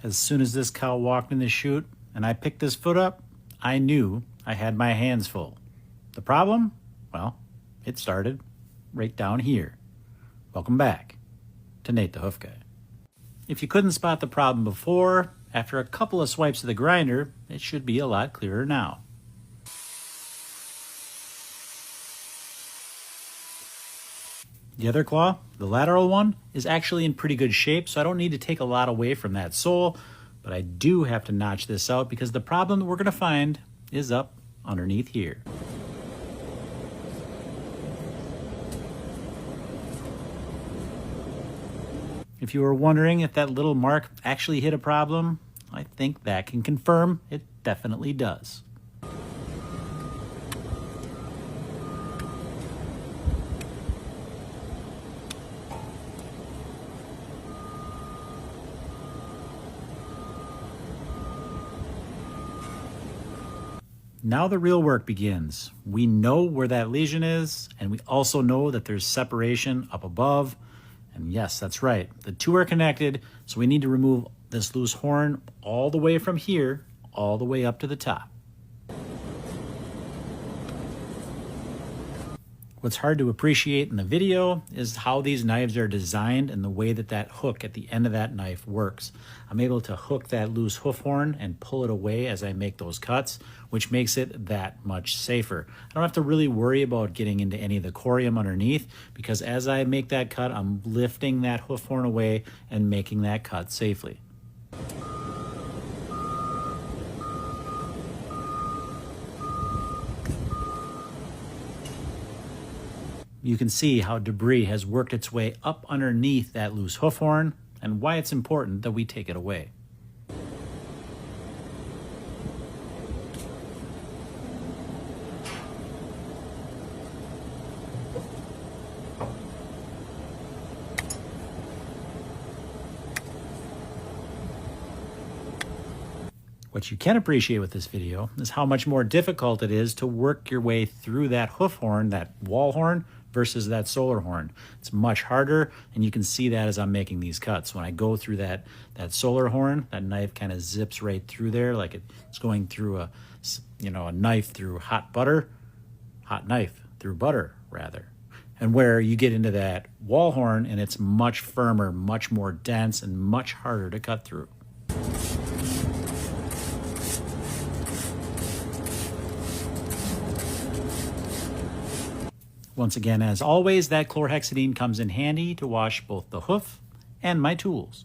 As soon as this cow walked in the chute and I picked this foot up, I knew I had my hands full. The problem? Well, it started right down here. Welcome back to Nate the Hoof Guy. If you couldn't spot the problem before, after a couple of swipes of the grinder, it should be a lot clearer now. The other claw, the lateral one, is actually in pretty good shape, so I don't need to take a lot away from that sole, but I do have to notch this out because the problem that we're going to find is up underneath here. If you were wondering if that little mark actually hit a problem, I think that can confirm it definitely does. Now the real work begins. We know where that lesion is, and we also know that there's separation up above. And yes, that's right. The two are connected, so we need to remove this loose horn all the way from here, all the way up to the top. What's hard to appreciate in the video is how these knives are designed and the way that that hook at the end of that knife works. I'm able to hook that loose hoof horn and pull it away as I make those cuts, which makes it that much safer. I don't have to really worry about getting into any of the corium underneath because as I make that cut, I'm lifting that hoof horn away and making that cut safely. You can see how debris has worked its way up underneath that loose hoof horn and why it's important that we take it away. What you can appreciate with this video is how much more difficult it is to work your way through that hoof horn, that wall horn, versus that solar horn. It's much harder, and you can see that as I'm making these cuts. When I go through that solar horn, that knife kind of zips right through there like it's going through a knife through hot knife through butter, rather. And where you get into that wall horn, and it's much firmer, much more dense, and much harder to cut through. Once again, as always, that chlorhexidine comes in handy to wash both the hoof and my tools.